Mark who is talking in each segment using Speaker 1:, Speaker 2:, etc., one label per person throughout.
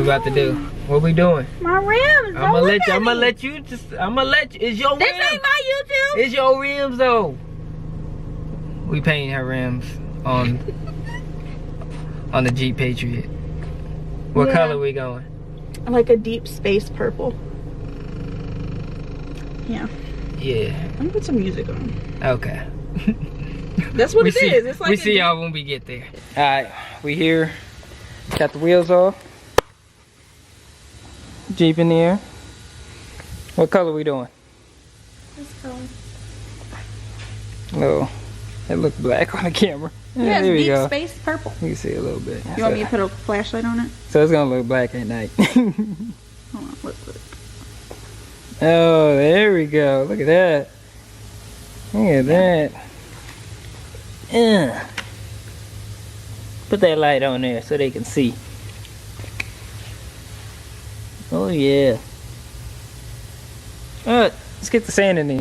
Speaker 1: we about to do? What we doing?
Speaker 2: My rims.
Speaker 1: I'm gonna let you. It's your rims.
Speaker 2: This ain't my YouTube.
Speaker 1: It's your rims though. We painting her rims on the Jeep Patriot. What color we going?
Speaker 2: Like a deep space purple. Yeah.
Speaker 1: Yeah.
Speaker 2: Let me put some music on.
Speaker 1: Okay.
Speaker 2: That's what it is. It's like
Speaker 1: we see y'all when we get there. All right, we here. Got the wheels off. Jeep in the air. What color we doing?
Speaker 2: This color.
Speaker 1: Oh, it looked black on the camera.
Speaker 2: Yeah,
Speaker 1: there we
Speaker 2: deep
Speaker 1: go.
Speaker 2: space purple.
Speaker 1: You can see a little bit.
Speaker 2: You want me to put a flashlight on it?
Speaker 1: So it's gonna look black at night.
Speaker 2: Hold on, let's look.
Speaker 1: Oh, there we go. Look at that. Look at that. Put that light on there so they can see. Oh yeah. Let's get the sand in there.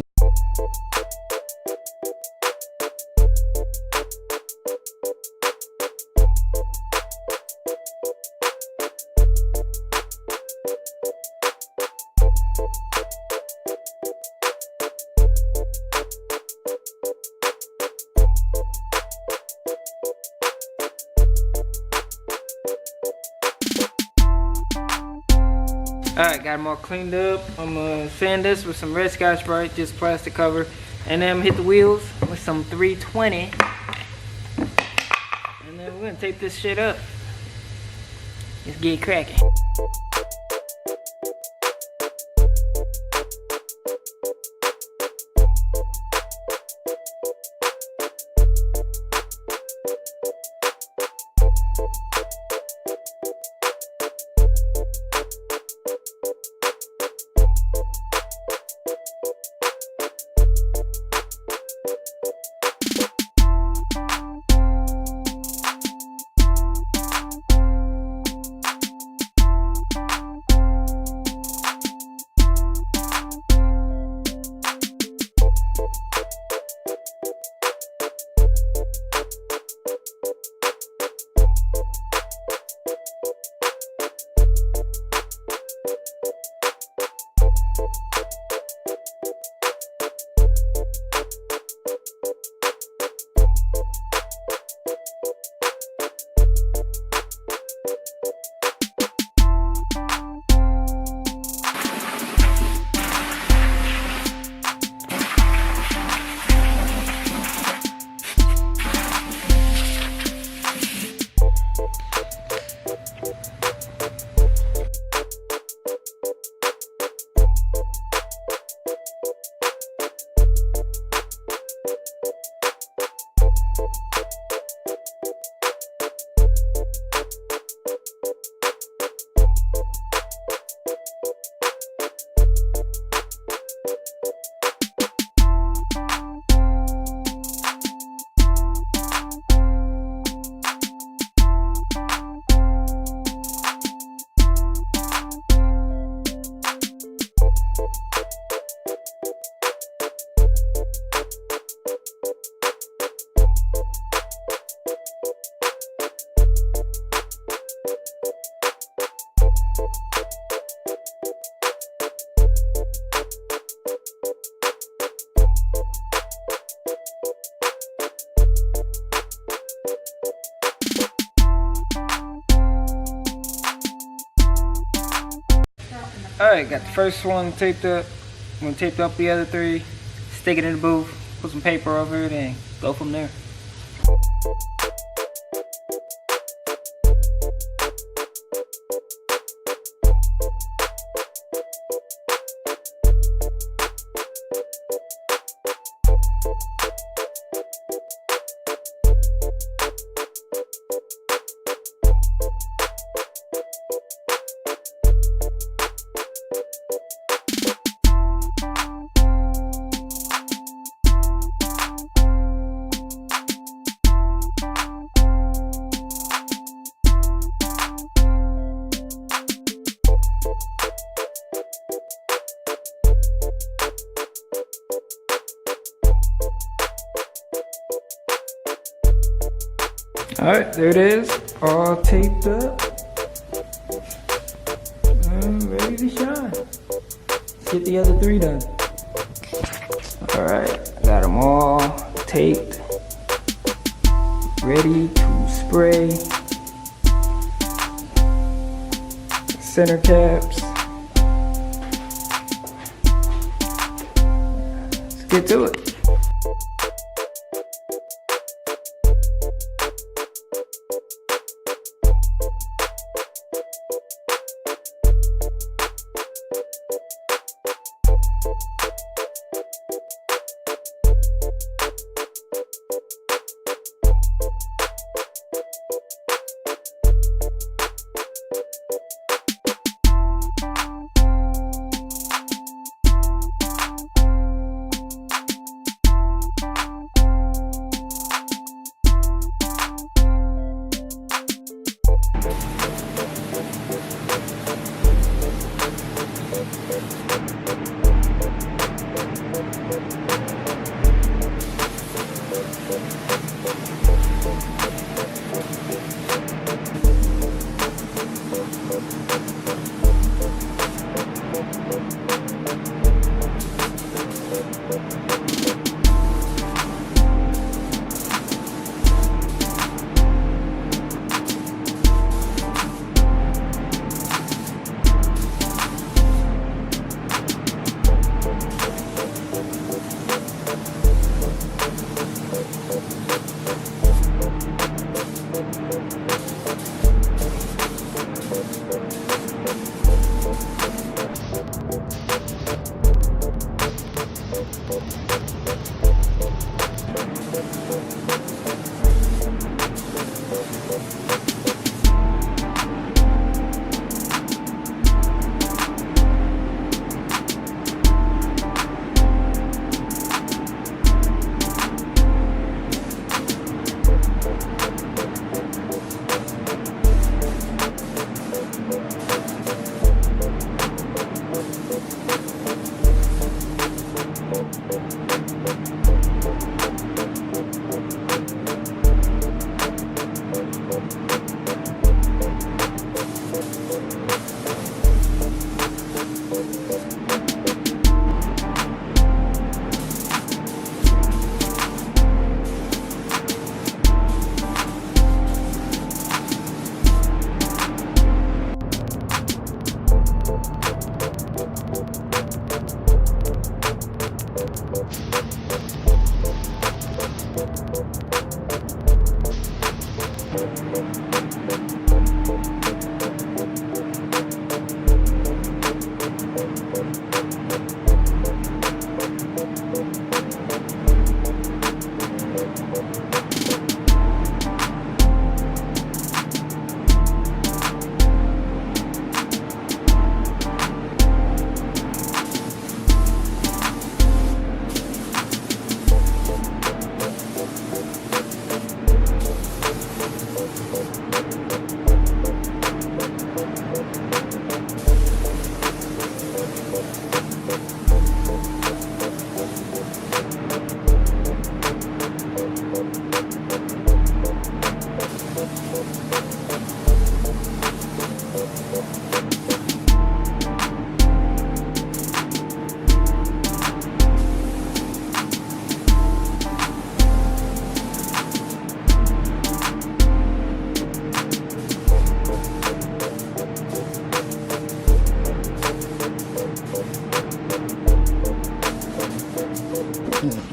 Speaker 1: Alright, got them all cleaned up. I'm gonna sand this with some red Scotch Brite, just plastic cover. And then I'm gonna hit the wheels with some 320. And then we're gonna tape this shit up. Let's get cracking. Alright, got the first one taped up. I'm gonna tape up the other three, stick it in the booth, put some paper over it, and go from there. Alright, there it is, all taped up. ready to shine. Let's get the other 3 done. Alright, I got them all taped, ready to spray. Center caps. Let's get to it.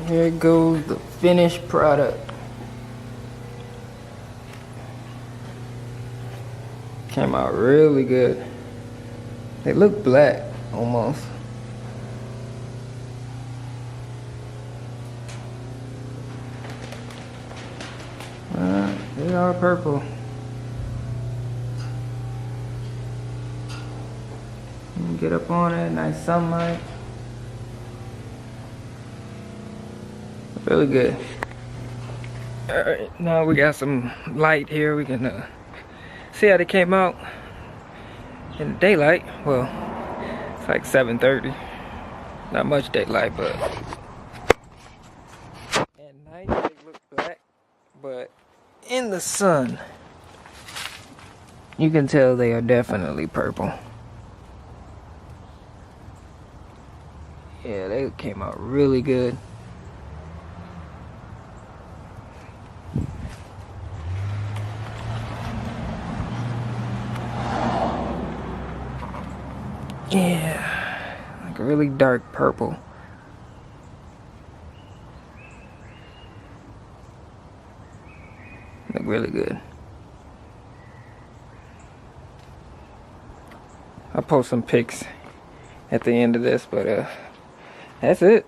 Speaker 1: Here goes the finished product. Came out really good. They look black almost. They are purple. You can get up on it, nice sunlight. Really good. Alright, now we got some light here. We can see how they came out in the daylight. Well, it's like 7:30. Not much daylight, but at night they look black. But in the sun, you can tell they are definitely purple. Yeah, they came out really good. Yeah, like a really dark purple. Look really good. I'll post some pics at the end of this, but that's it.